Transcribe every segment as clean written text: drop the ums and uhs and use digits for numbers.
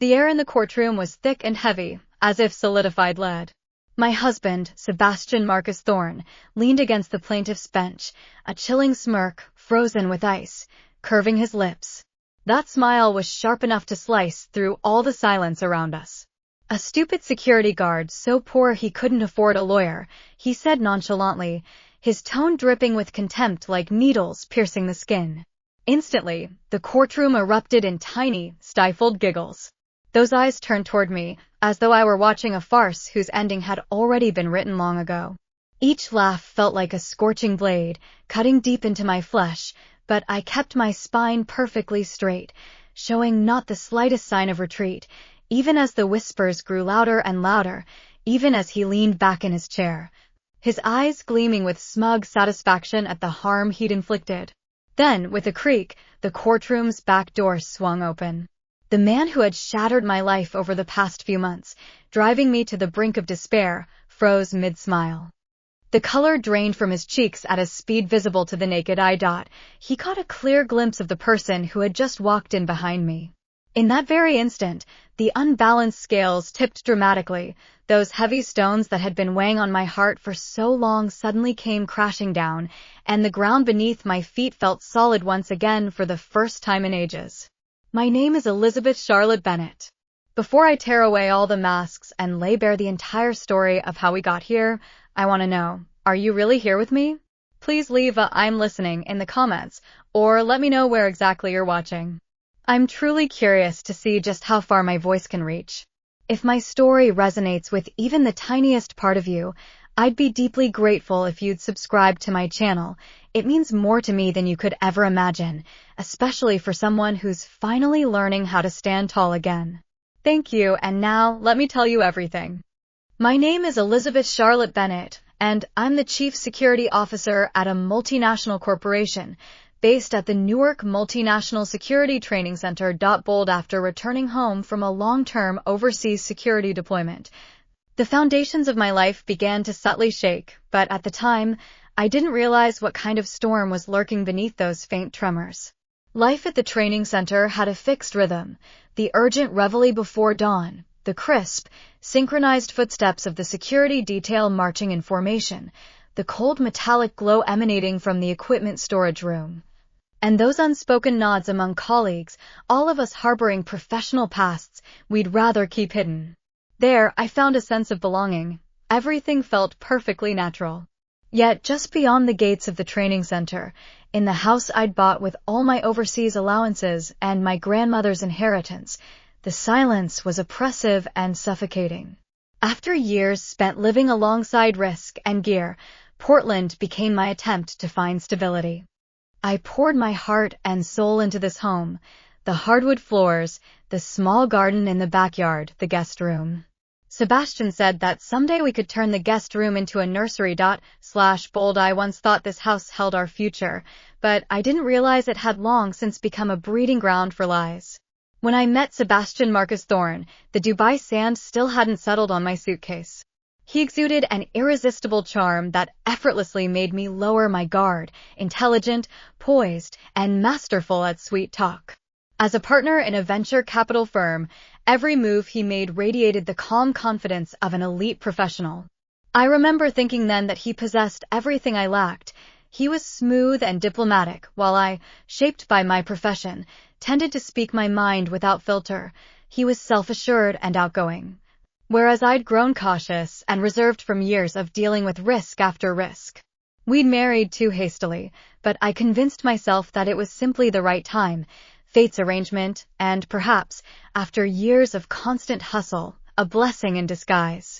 The air in the courtroom was thick and heavy, as if solidified lead. My husband, Sebastian Marcus Thorne, leaned against the plaintiff's bench, a chilling smirk, frozen with ice, curving his lips. That smile was sharp enough to slice through all the silence around us. "A stupid security guard, so poor he couldn't afford a lawyer," he said nonchalantly, his tone dripping with contempt like needles piercing the skin. Instantly, the courtroom erupted in tiny, stifled giggles. Those eyes turned toward me, as though I were watching a farce whose ending had already been written long ago. Each laugh felt like a scorching blade, cutting deep into my flesh, but I kept my spine perfectly straight, showing not the slightest sign of retreat, even as the whispers grew louder and louder, even as he leaned back in his chair, his eyes gleaming with smug satisfaction at the harm he'd inflicted. Then, with a creak, the courtroom's back door swung open. The man who had shattered my life over the past few months, driving me to the brink of despair, froze mid-smile. The color drained from his cheeks at a speed visible to the naked eye. He caught a clear glimpse of the person who had just walked in behind me. In that very instant, the unbalanced scales tipped dramatically. Those heavy stones that had been weighing on my heart for so long suddenly came crashing down, and the ground beneath my feet felt solid once again for the first time in ages. My name is Elizabeth Charlotte Bennett. Before I tear away all the masks and lay bare the entire story of how we got here, I want to know, are you really here with me? Please leave a "I'm listening" in the comments, or let me know where exactly you're watching. I'm truly curious to see just how far my voice can reach. If my story resonates with even the tiniest part of you, I'd be deeply grateful if you'd subscribe to my channel. It means more to me than you could ever imagine, especially for someone who's finally learning how to stand tall again. Thank you, and now let me tell you everything. My name is Elizabeth Charlotte Bennett, and I'm the Chief Security Officer at a multinational corporation based at the Newark Multinational Security Training Center. Bold after returning home from a long-term overseas security deployment. The foundations of my life began to subtly shake, but at the time, I didn't realize what kind of storm was lurking beneath those faint tremors. Life at the training center had a fixed rhythm, the urgent reveille before dawn, the crisp, synchronized footsteps of the security detail marching in formation, the cold metallic glow emanating from the equipment storage room, and those unspoken nods among colleagues, all of us harboring professional pasts we'd rather keep hidden. There, I found a sense of belonging. Everything felt perfectly natural. Yet, just beyond the gates of the training center, in the house I'd bought with all my overseas allowances and my grandmother's inheritance, the silence was oppressive and suffocating. After years spent living alongside risk and gear, Portland became my attempt to find stability. I poured my heart and soul into this home, the hardwood floors, the small garden in the backyard, the guest room. Sebastian said that someday we could turn the guest room into a nursery. Bold. I once thought this house held our future, but I didn't realize it had long since become a breeding ground for lies. When I met Sebastian Marcus Thorne, the Dubai sand still hadn't settled on my suitcase. He exuded an irresistible charm that effortlessly made me lower my guard, intelligent, poised, and masterful at sweet talk. As a partner in a venture capital firm, every move he made radiated the calm confidence of an elite professional. I remember thinking then that he possessed everything I lacked. He was smooth and diplomatic, while I, shaped by my profession, tended to speak my mind without filter. He was self-assured and outgoing, whereas I'd grown cautious and reserved from years of dealing with risk after risk. We'd married too hastily, but I convinced myself that it was simply the right time, fate's arrangement, and perhaps, after years of constant hustle, a blessing in disguise.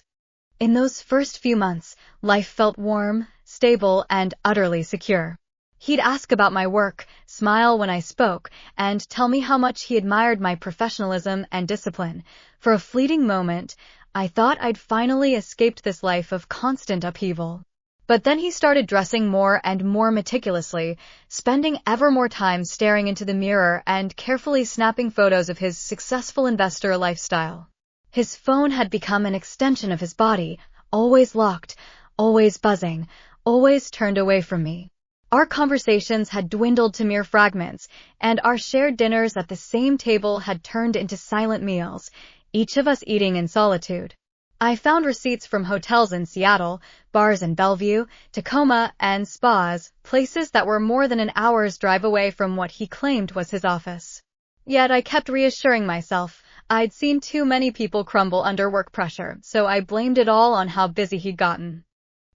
In those first few months, life felt warm, stable, and utterly secure. He'd ask about my work, smile when I spoke, and tell me how much he admired my professionalism and discipline. For a fleeting moment, I thought I'd finally escaped this life of constant upheaval. But then he started dressing more and more meticulously, spending ever more time staring into the mirror and carefully snapping photos of his successful investor lifestyle. His phone had become an extension of his body, always locked, always buzzing, always turned away from me. Our conversations had dwindled to mere fragments, and our shared dinners at the same table had turned into silent meals, each of us eating in solitude. I found receipts from hotels in Seattle, bars in Bellevue, Tacoma, and spas, places that were more than an hour's drive away from what he claimed was his office. Yet I kept reassuring myself I'd seen too many people crumble under work pressure, so I blamed it all on how busy he'd gotten.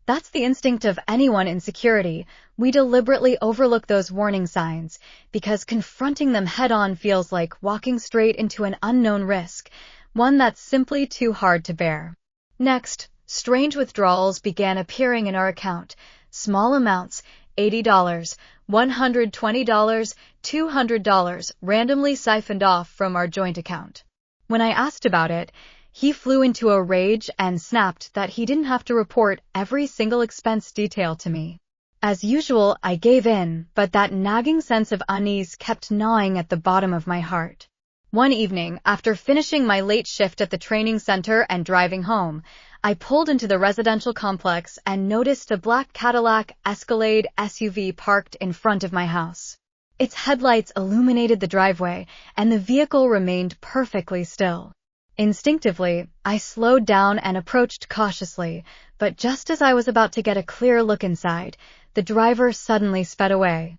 That's the instinct of anyone in security. We deliberately overlook those warning signs because confronting them head-on feels like walking straight into an unknown risk, one that's simply too hard to bear. Next, strange withdrawals began appearing in our account. Small amounts, $80, $120, $200, randomly siphoned off from our joint account. When I asked about it, he flew into a rage and snapped that he didn't have to report every single expense detail to me. As usual, I gave in, but that nagging sense of unease kept gnawing at the bottom of my heart. One evening, after finishing my late shift at the training center and driving home, I pulled into the residential complex and noticed a black Cadillac Escalade SUV parked in front of my house. Its headlights illuminated the driveway, and the vehicle remained perfectly still. Instinctively, I slowed down and approached cautiously, but just as I was about to get a clear look inside, the driver suddenly sped away.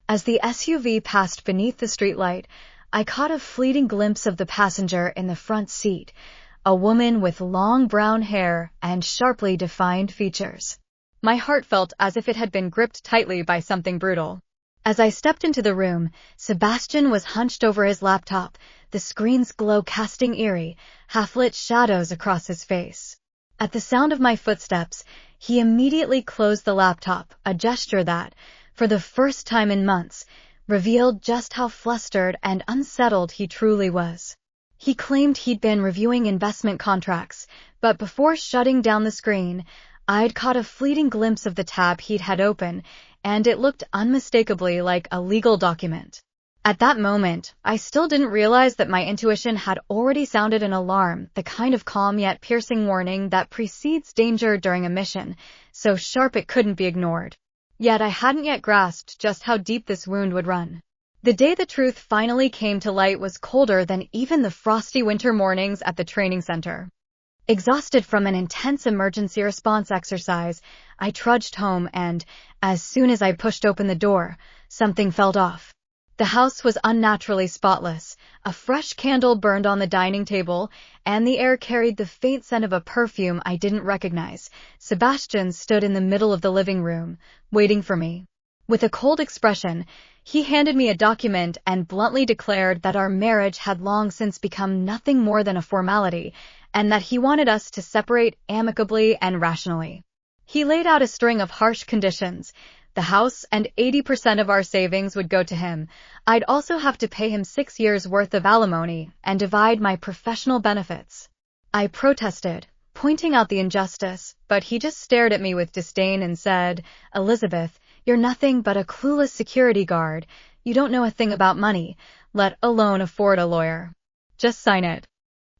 As the SUV passed beneath the streetlight, I caught a fleeting glimpse of the passenger in the front seat, a woman with long brown hair and sharply defined features. My heart felt as if it had been gripped tightly by something brutal. As I stepped into the room, Sebastian was hunched over his laptop, the screen's glow casting eerie, half-lit shadows across his face. At the sound of my footsteps, he immediately closed the laptop, a gesture that, for the first time in months, revealed just how flustered and unsettled he truly was. He claimed he'd been reviewing investment contracts, but before shutting down the screen, I'd caught a fleeting glimpse of the tab he'd had open, and it looked unmistakably like a legal document. At that moment, I still didn't realize that my intuition had already sounded an alarm, the kind of calm yet piercing warning that precedes danger during a mission, so sharp it couldn't be ignored. Yet I hadn't yet grasped just how deep this wound would run. The day the truth finally came to light was colder than even the frosty winter mornings at the training center. Exhausted from an intense emergency response exercise, I trudged home and, as soon as I pushed open the door, something felt off. The house was unnaturally spotless. A fresh candle burned on the dining table, and the air carried the faint scent of a perfume I didn't recognize. Sebastian stood in the middle of the living room, waiting for me. With a cold expression, he handed me a document and bluntly declared that our marriage had long since become nothing more than a formality, and that he wanted us to separate amicably and rationally. He laid out a string of harsh conditions. The house and 80% of our savings would go to him. I'd also have to pay him 6 years' worth of alimony and divide my professional benefits. I protested, pointing out the injustice, but he just stared at me with disdain and said, "Elizabeth, you're nothing but a clueless security guard. You don't know a thing about money, let alone afford a lawyer. Just sign it."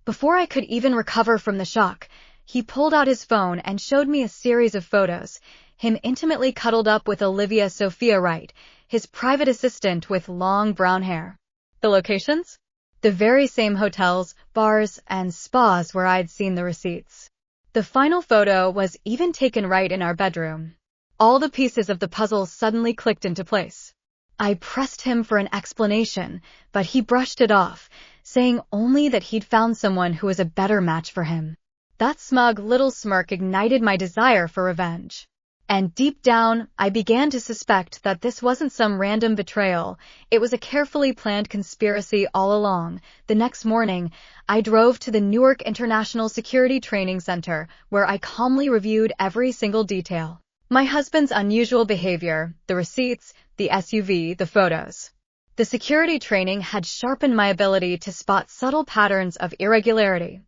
Before I could even recover from the shock, he pulled out his phone and showed me a series of photos. Him intimately cuddled up with Olivia Sophia Wright, his private assistant with long brown hair. The locations? The very same hotels, bars, and spas where I'd seen the receipts. The final photo was even taken right in our bedroom. All the pieces of the puzzle suddenly clicked into place. I pressed him for an explanation, but he brushed it off, saying only that he'd found someone who was a better match for him. That smug little smirk ignited my desire for revenge. And deep down, I began to suspect that this wasn't some random betrayal. It was a carefully planned conspiracy all along. The next morning, I drove to the Newark International Security Training Center, where I calmly reviewed every single detail. My husband's unusual behavior, the receipts, the SUV, the photos. The security training had sharpened my ability to spot subtle patterns of irregularity.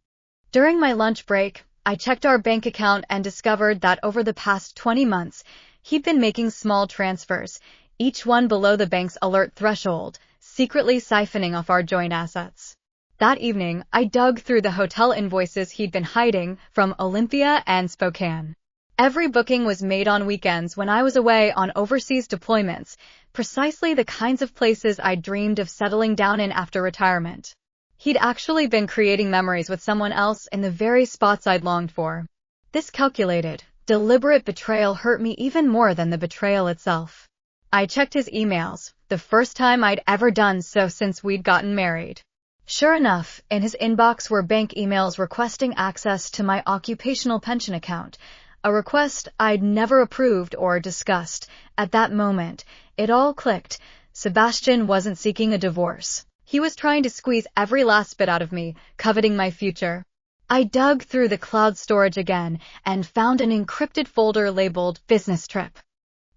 During my lunch break, I checked our bank account and discovered that over the past 20 months, he'd been making small transfers, each one below the bank's alert threshold, secretly siphoning off our joint assets. That evening, I dug through the hotel invoices he'd been hiding from Olympia and Spokane. Every booking was made on weekends when I was away on overseas deployments, precisely the kinds of places I dreamed of settling down in after retirement. He'd actually been creating memories with someone else in the very spots I'd longed for. This calculated, deliberate betrayal hurt me even more than the betrayal itself. I checked his emails, the first time I'd ever done so since we'd gotten married. Sure enough, in his inbox were bank emails requesting access to my occupational pension account, a request I'd never approved or discussed. At that moment, it all clicked. Sebastian wasn't seeking a divorce. He was trying to squeeze every last bit out of me, coveting my future. I dug through the cloud storage again and found an encrypted folder labeled Business Trip.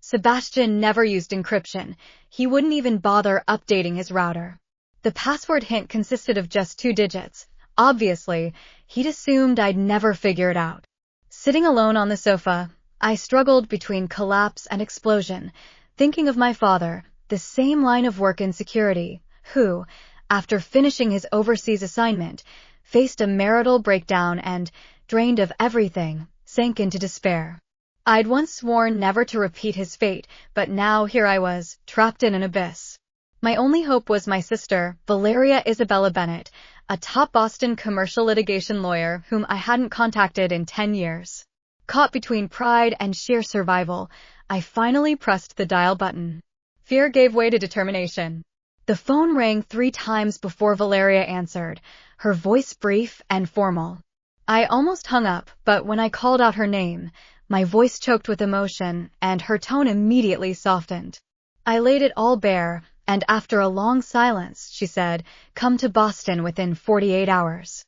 Sebastian never used encryption. He wouldn't even bother updating his router. The password hint consisted of just 2 digits. Obviously, he'd assumed I'd never figure it out. Sitting alone on the sofa, I struggled between collapse and explosion, thinking of my father, the same line of work in security, who, after finishing his overseas assignment, faced a marital breakdown and, drained of everything, sank into despair. I'd once sworn never to repeat his fate, but now here I was, trapped in an abyss. My only hope was my sister, Valeria Isabella Bennett, a top Boston commercial litigation lawyer whom I hadn't contacted in 10 years. Caught between pride and sheer survival, I finally pressed the dial button. Fear gave way to determination. The phone rang 3 times before Valeria answered, her voice brief and formal. I almost hung up, but when I called out her name, my voice choked with emotion, and her tone immediately softened. I laid it all bare, and after a long silence, she said, "Come to Boston within 48 hours."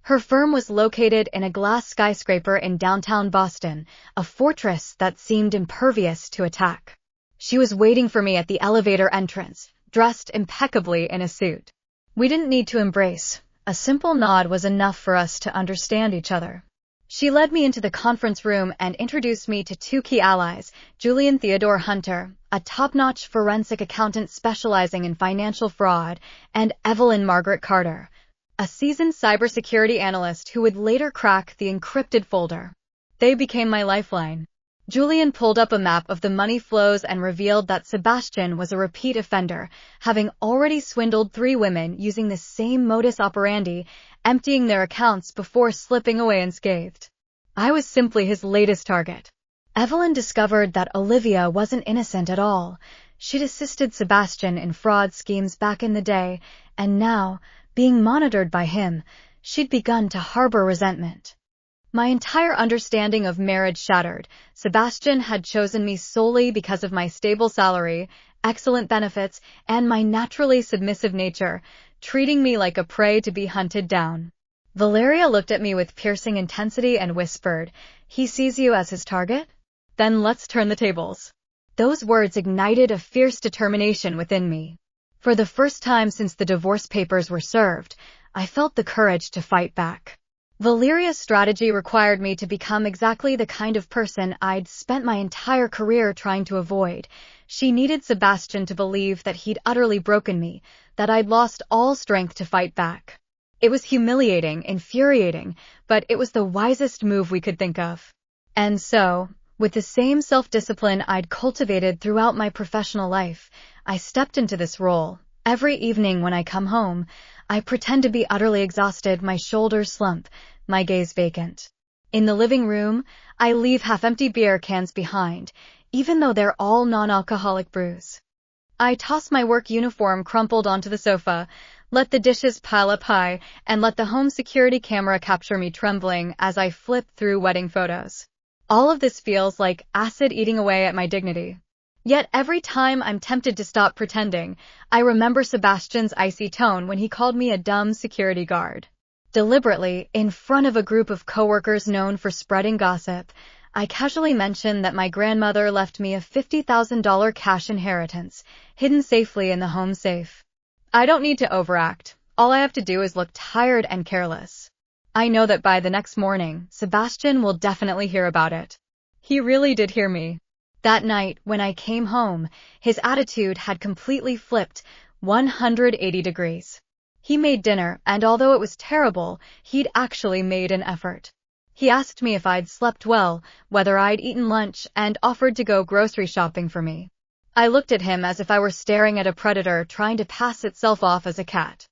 Her firm was located in a glass skyscraper in downtown Boston, a fortress that seemed impervious to attack. She was waiting for me at the elevator entrance, dressed impeccably in a suit. We didn't need to embrace. A simple nod was enough for us to understand each other. She led me into the conference room and introduced me to 2 key allies, Julian Theodore Hunter, a top-notch forensic accountant specializing in financial fraud, and Evelyn Margaret Carter, a seasoned cybersecurity analyst who would later crack the encrypted folder. They became my lifeline. Julian pulled up a map of the money flows and revealed that Sebastian was a repeat offender, having already swindled 3 women using the same modus operandi, emptying their accounts before slipping away unscathed. I was simply his latest target. Evelyn discovered that Olivia wasn't innocent at all. She'd assisted Sebastian in fraud schemes back in the day, and now, being monitored by him, she'd begun to harbor resentment. My entire understanding of marriage shattered. Sebastian had chosen me solely because of my stable salary, excellent benefits, and my naturally submissive nature, treating me like a prey to be hunted down. Valeria looked at me with piercing intensity and whispered, "He sees you as his target? Then let's turn the tables." Those words ignited a fierce determination within me. For the first time since the divorce papers were served, I felt the courage to fight back. Valeria's strategy required me to become exactly the kind of person I'd spent my entire career trying to avoid. She needed Sebastian to believe that he'd utterly broken me, that I'd lost all strength to fight back. It was humiliating, infuriating, but it was the wisest move we could think of. And so, with the same self-discipline I'd cultivated throughout my professional life, I stepped into this role. Every evening when I come home, I pretend to be utterly exhausted, my shoulders slump, my gaze vacant. In the living room, I leave half-empty beer cans behind, even though they're all non-alcoholic brews. I toss my work uniform crumpled onto the sofa, let the dishes pile up high, and let the home security camera capture me trembling as I flip through wedding photos. All of this feels like acid eating away at my dignity. Yet every time I'm tempted to stop pretending, I remember Sebastian's icy tone when he called me a dumb security guard. Deliberately, in front of a group of coworkers known for spreading gossip, I casually mentioned that my grandmother left me a $50,000 cash inheritance, hidden safely in the home safe. I don't need to overact. All I have to do is look tired and careless. I know that by the next morning, Sebastian will definitely hear about it. He really did hear me. That night, when I came home, his attitude had completely flipped 180 degrees. He made dinner, and although it was terrible, he'd actually made an effort. He asked me if I'd slept well, whether I'd eaten lunch, and offered to go grocery shopping for me. I looked at him as if I were staring at a predator trying to pass itself off as a cat.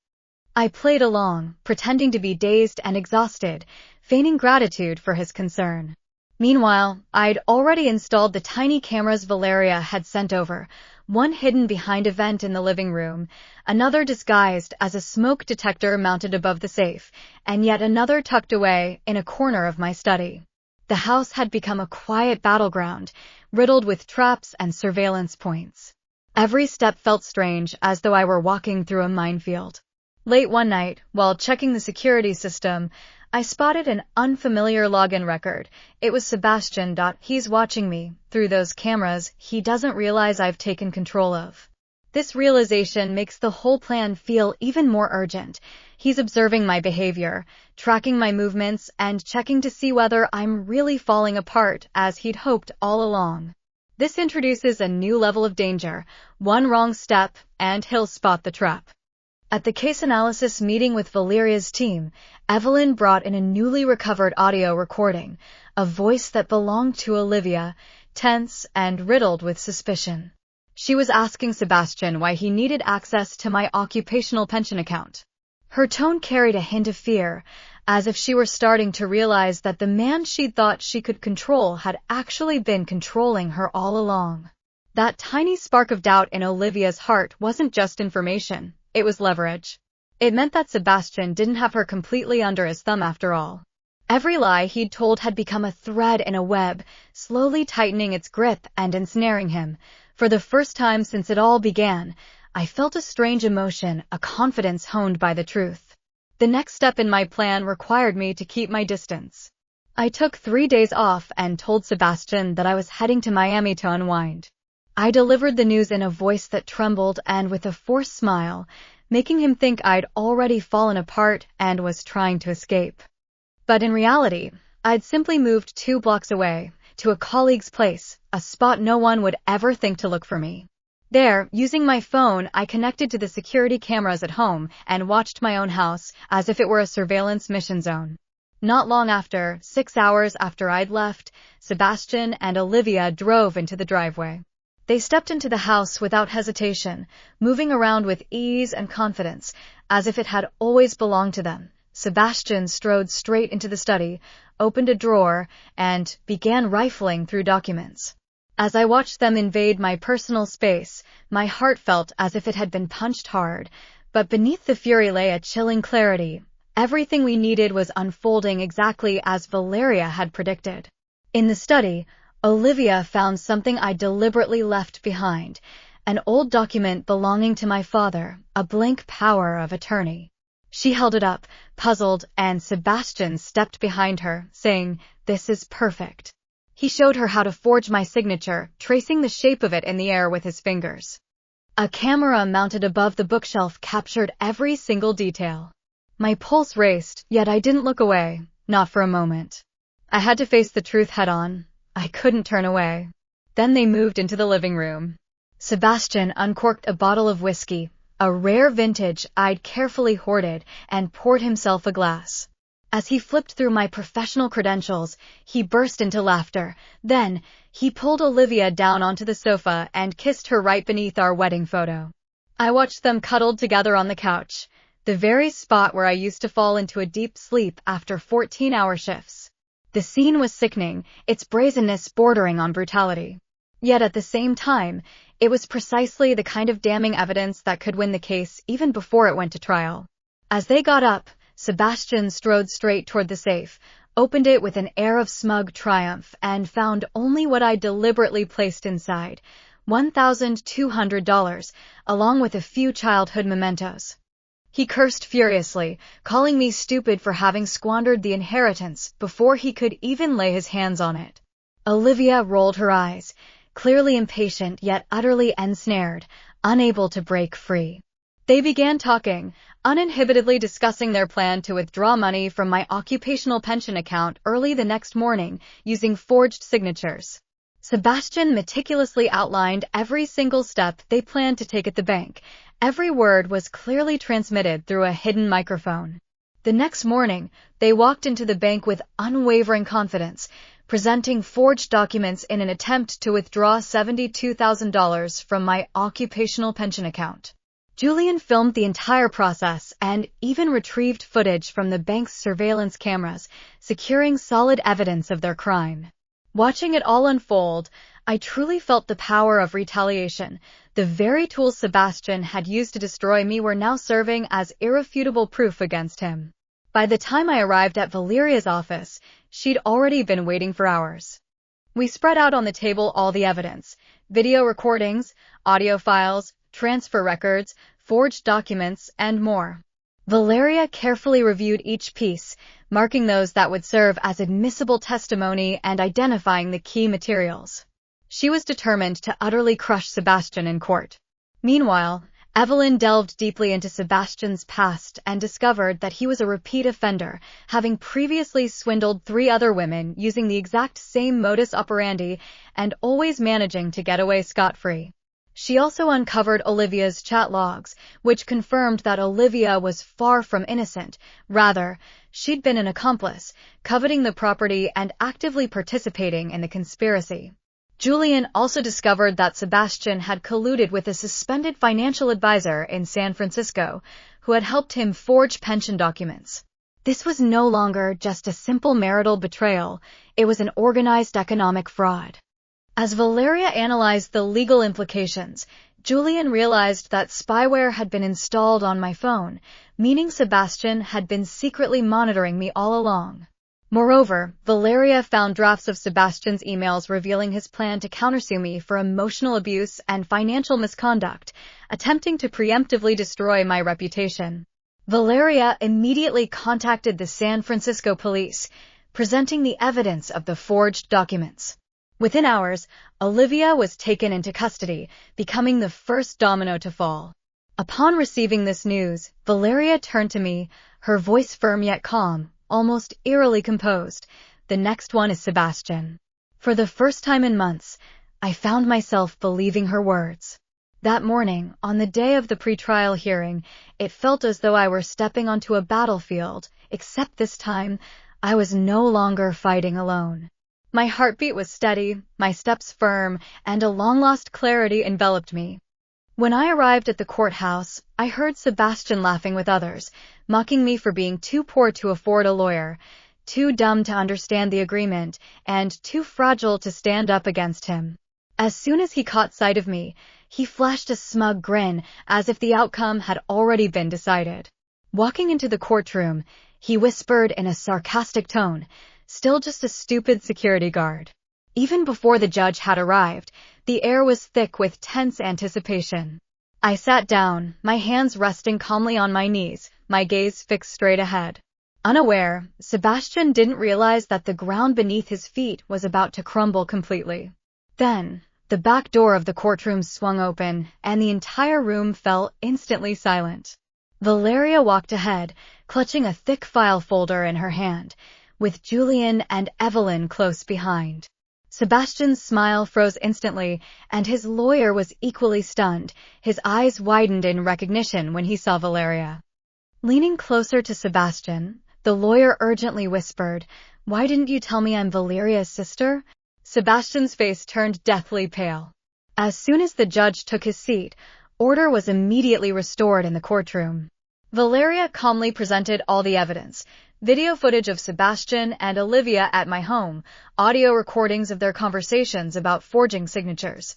I played along, pretending to be dazed and exhausted, feigning gratitude for his concern. Meanwhile, I'd already installed the tiny cameras Valeria had sent over, one hidden behind a vent in the living room, another disguised as a smoke detector mounted above the safe, and yet another tucked away in a corner of my study. The house had become a quiet battleground, riddled with traps and surveillance points. Every step felt strange, as though I were walking through a minefield. Late one night, while checking the security system, I spotted an unfamiliar login record. It was Sebastian. He's watching me. Through those cameras, he doesn't realize I've taken control of. This realization makes the whole plan feel even more urgent. He's observing my behavior, tracking my movements, and checking to see whether I'm really falling apart as he'd hoped all along. This introduces a new level of danger. One wrong step, and he'll spot the trap. At the case analysis meeting with Valeria's team, Evelyn brought in a newly recovered audio recording, a voice that belonged to Olivia, tense and riddled with suspicion. She was asking Sebastian why he needed access to my occupational pension account. Her tone carried a hint of fear, as if she were starting to realize that the man she'd thought she could control had actually been controlling her all along. That tiny spark of doubt in Olivia's heart wasn't just information. It was leverage. It meant that Sebastian didn't have her completely under his thumb after all. Every lie he'd told had become a thread in a web, slowly tightening its grip and ensnaring him. For the first time since it all began, I felt a strange emotion, a confidence honed by the truth. The next step in my plan required me to keep my distance. I took 3 days off and told Sebastian that I was heading to Miami to unwind. I delivered the news in a voice that trembled and with a forced smile, making him think I'd already fallen apart and was trying to escape. But in reality, I'd simply moved 2 blocks away, to a colleague's place, a spot no one would ever think to look for me. There, using my phone, I connected to the security cameras at home and watched my own house as if it were a surveillance mission zone. Not long after, 6 hours after I'd left, Sebastian and Olivia drove into the driveway. They stepped into the house without hesitation, moving around with ease and confidence, as if it had always belonged to them. Sebastian strode straight into the study, opened a drawer, and began rifling through documents. As I watched them invade my personal space, my heart felt as if it had been punched hard, but beneath the fury lay a chilling clarity. Everything we needed was unfolding exactly as Valeria had predicted. In the study, Olivia found something I deliberately left behind, an old document belonging to my father, a blank power of attorney. She held it up, puzzled, and Sebastian stepped behind her, saying, "This is perfect." He showed her how to forge my signature, tracing the shape of it in the air with his fingers. A camera mounted above the bookshelf captured every single detail. My pulse raced, yet I didn't look away, not for a moment. I had to face the truth head-on. I couldn't turn away. Then they moved into the living room. Sebastian uncorked a bottle of whiskey, a rare vintage I'd carefully hoarded, and poured himself a glass. As he flipped through my professional credentials, he burst into laughter. Then, he pulled Olivia down onto the sofa and kissed her right beneath our wedding photo. I watched them cuddled together on the couch, the very spot where I used to fall into a deep sleep after 14-hour shifts. The scene was sickening, its brazenness bordering on brutality. Yet at the same time, it was precisely the kind of damning evidence that could win the case even before it went to trial. As they got up, Sebastian strode straight toward the safe, opened it with an air of smug triumph, and found only what I deliberately placed inside, $1,200, along with a few childhood mementos. He cursed furiously, calling me stupid for having squandered the inheritance before he could even lay his hands on it. Olivia rolled her eyes, clearly impatient yet utterly ensnared, unable to break free. They began talking, uninhibitedly discussing their plan to withdraw money from my occupational pension account early the next morning using forged signatures. Sebastian meticulously outlined every single step they planned to take at the bank. Every word was clearly transmitted through a hidden microphone. The next morning, they walked into the bank with unwavering confidence, presenting forged documents in an attempt to withdraw $72,000 from my occupational pension account. Julian filmed the entire process and even retrieved footage from the bank's surveillance cameras, securing solid evidence of their crime. Watching it all unfold, I truly felt the power of retaliation. The very tools Sebastian had used to destroy me were now serving as irrefutable proof against him. By the time I arrived at Valeria's office, she'd already been waiting for hours. We spread out on the table all the evidence: video recordings, audio files, transfer records, forged documents, and more. Valeria carefully reviewed each piece, marking those that would serve as admissible testimony and identifying the key materials. She was determined to utterly crush Sebastian in court. Meanwhile, Evelyn delved deeply into Sebastian's past and discovered that he was a repeat offender, having previously swindled 3 other women using the exact same modus operandi and always managing to get away scot-free. She also uncovered Olivia's chat logs, which confirmed that Olivia was far from innocent. Rather, she'd been an accomplice, coveting the property and actively participating in the conspiracy. Julian also discovered that Sebastian had colluded with a suspended financial advisor in San Francisco, who had helped him forge pension documents. This was no longer just a simple marital betrayal, it was an organized economic fraud. As Valeria analyzed the legal implications, Julian realized that spyware had been installed on my phone, meaning Sebastian had been secretly monitoring me all along. Moreover, Valeria found drafts of Sebastian's emails revealing his plan to countersue me for emotional abuse and financial misconduct, attempting to preemptively destroy my reputation. Valeria immediately contacted the San Francisco police, presenting the evidence of the forged documents. Within hours, Olivia was taken into custody, becoming the first domino to fall. Upon receiving this news, Valeria turned to me, her voice firm yet calm, almost eerily composed. The next one is Sebastian. For the first time in months, I found myself believing her words. That morning, on the day of the pretrial hearing, it felt as though I were stepping onto a battlefield, except this time, I was no longer fighting alone. My heartbeat was steady, my steps firm, and a long-lost clarity enveloped me. When I arrived at the courthouse, I heard Sebastian laughing with others, mocking me for being too poor to afford a lawyer, too dumb to understand the agreement, and too fragile to stand up against him. As soon as he caught sight of me, he flashed a smug grin, as if the outcome had already been decided. Walking into the courtroom, he whispered in a sarcastic tone, "Still just a stupid security guard." Even before the judge had arrived, the air was thick with tense anticipation. I sat down, my hands resting calmly on my knees, my gaze fixed straight ahead. Unaware, Sebastian didn't realize that the ground beneath his feet was about to crumble completely. Then, the back door of the courtroom swung open, and the entire room fell instantly silent. Valeria walked ahead, clutching a thick file folder in her hand, with Julian and Evelyn close behind. Sebastian's smile froze instantly, and his lawyer was equally stunned. His eyes widened in recognition when he saw Valeria. Leaning closer to Sebastian, the lawyer urgently whispered, "Why didn't you tell me I'm Valeria's sister?" Sebastian's face turned deathly pale. As soon as the judge took his seat, order was immediately restored in the courtroom. Valeria calmly presented all the evidence: video footage of Sebastian and Olivia at my home, audio recordings of their conversations about forging signatures,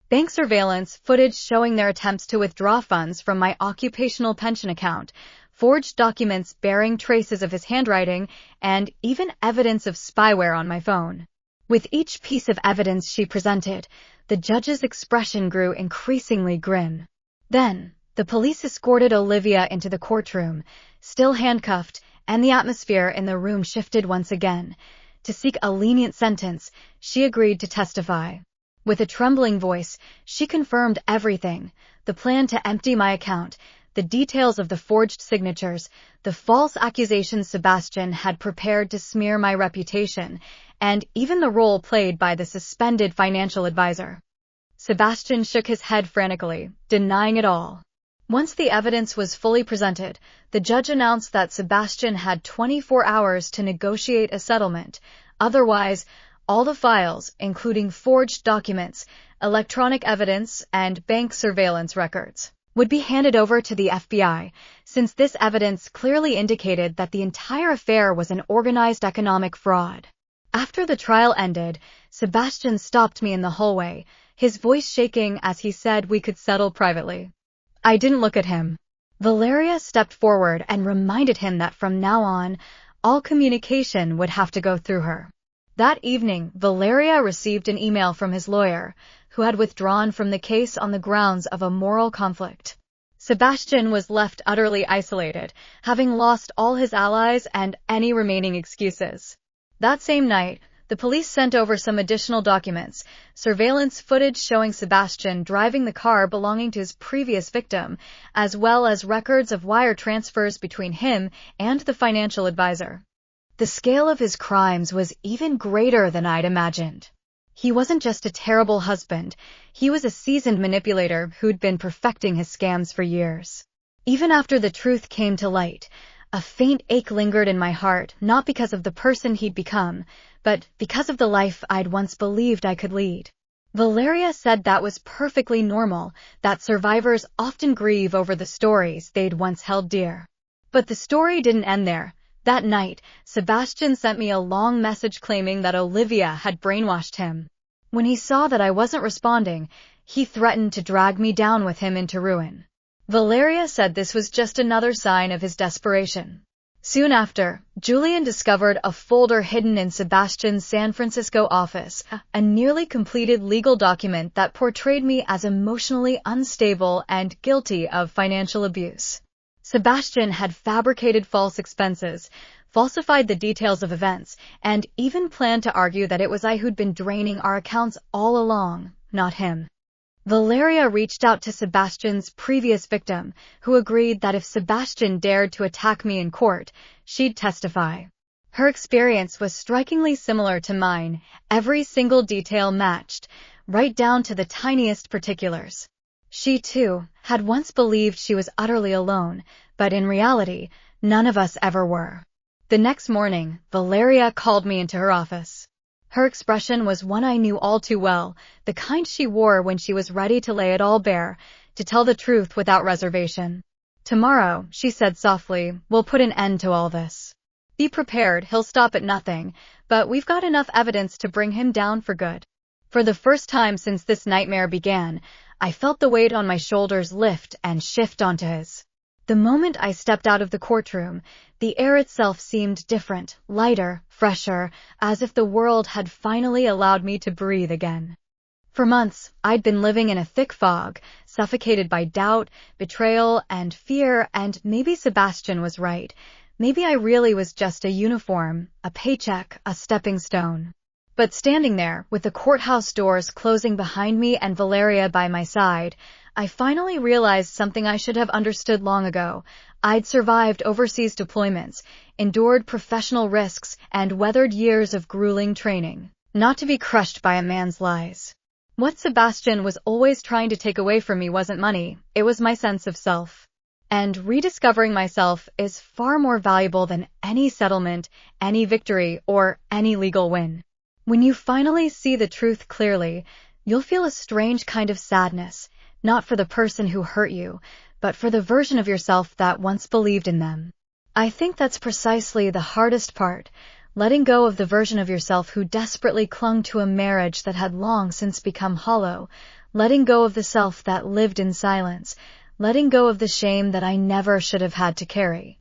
bank surveillance footage showing their attempts to withdraw funds from my occupational pension account, forged documents bearing traces of his handwriting, and even evidence of spyware on my phone. With each piece of evidence she presented, the judge's expression grew increasingly grim. Then, the police escorted Olivia into the courtroom, still handcuffed, and the atmosphere in the room shifted once again. To seek a lenient sentence, she agreed to testify. With a trembling voice, she confirmed everything: the plan to empty my account, the details of the forged signatures, the false accusations Sebastian had prepared to smear my reputation, and even the role played by the suspended financial advisor. Sebastian shook his head frantically, denying it all. Once the evidence was fully presented, the judge announced that Sebastian had 24 hours to negotiate a settlement. Otherwise, all the files, including forged documents, electronic evidence, and bank surveillance records, would be handed over to the FBI, since this evidence clearly indicated that the entire affair was an organized economic fraud. After the trial ended, Sebastian stopped me in the hallway, his voice shaking as he said we could settle privately. I didn't look at him. Valeria stepped forward and reminded him that from now on, all communication would have to go through her. That evening, Valeria received an email from his lawyer, who had withdrawn from the case on the grounds of a moral conflict. Sebastian was left utterly isolated, having lost all his allies and any remaining excuses. That same night, the police sent over some additional documents, surveillance footage showing Sebastian driving the car belonging to his previous victim, as well as records of wire transfers between him and the financial advisor. The scale of his crimes was even greater than I'd imagined. He wasn't just a terrible husband, he was a seasoned manipulator who'd been perfecting his scams for years. Even after the truth came to light, a faint ache lingered in my heart, not because of the person he'd become, but because of the life I'd once believed I could lead. Valeria said that was perfectly normal, that survivors often grieve over the stories they'd once held dear. But the story didn't end there. That night, Sebastian sent me a long message claiming that Olivia had brainwashed him. When he saw that I wasn't responding, he threatened to drag me down with him into ruin. Valeria said this was just another sign of his desperation. Soon after, Julian discovered a folder hidden in Sebastian's San Francisco office, a nearly completed legal document that portrayed me as emotionally unstable and guilty of financial abuse. Sebastian had fabricated false expenses, falsified the details of events, and even planned to argue that it was I who'd been draining our accounts all along, not him. Valeria reached out to Sebastian's previous victim, who agreed that if Sebastian dared to attack me in court, she'd testify. Her experience was strikingly similar to mine, every single detail matched, right down to the tiniest particulars. She, too, had once believed she was utterly alone, but in reality, none of us ever were. The next morning, Valeria called me into her office. Her expression was one I knew all too well, the kind she wore when she was ready to lay it all bare, to tell the truth without reservation. Tomorrow, she said softly, we'll put an end to all this. Be prepared, he'll stop at nothing, but we've got enough evidence to bring him down for good. For the first time since this nightmare began, I felt the weight on my shoulders lift and shift onto his. The moment I stepped out of the courtroom, the air itself seemed different, lighter, fresher, as if the world had finally allowed me to breathe again. For months, I'd been living in a thick fog, suffocated by doubt, betrayal, and fear, and maybe Sebastian was right. Maybe I really was just a uniform, a paycheck, a stepping stone. But standing there, with the courthouse doors closing behind me and Valeria by my side, I finally realized something I should have understood long ago. I'd survived overseas deployments, endured professional risks, and weathered years of grueling training, not to be crushed by a man's lies. What Sebastian was always trying to take away from me wasn't money, it was my sense of self. And rediscovering myself is far more valuable than any settlement, any victory, or any legal win. When you finally see the truth clearly, you'll feel a strange kind of sadness, not for the person who hurt you, but for the version of yourself that once believed in them. I think that's precisely the hardest part, letting go of the version of yourself who desperately clung to a marriage that had long since become hollow, letting go of the self that lived in silence, letting go of the shame that I never should have had to carry.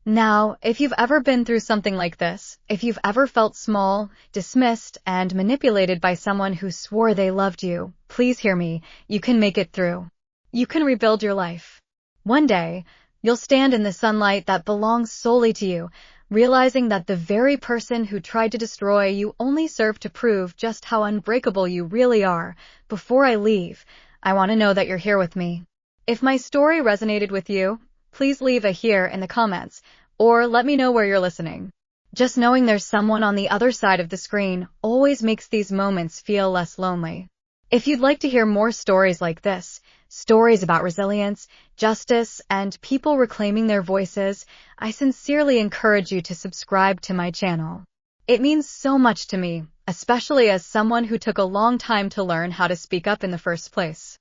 Now, if you've ever been through something like this, if you've ever felt small, dismissed, and manipulated by someone who swore they loved you, please hear me, you can make it through. You can rebuild your life. One day, you'll stand in the sunlight that belongs solely to you, realizing that the very person who tried to destroy you only served to prove just how unbreakable you really are. Before I leave, I want to know that you're here with me. If my story resonated with you, please leave a here in the comments, or let me know where you're listening. Just knowing there's someone on the other side of the screen always makes these moments feel less lonely. If you'd like to hear more stories like this, stories about resilience, justice, and people reclaiming their voices, I sincerely encourage you to subscribe to my channel. It means so much to me, especially as someone who took a long time to learn how to speak up in the first place.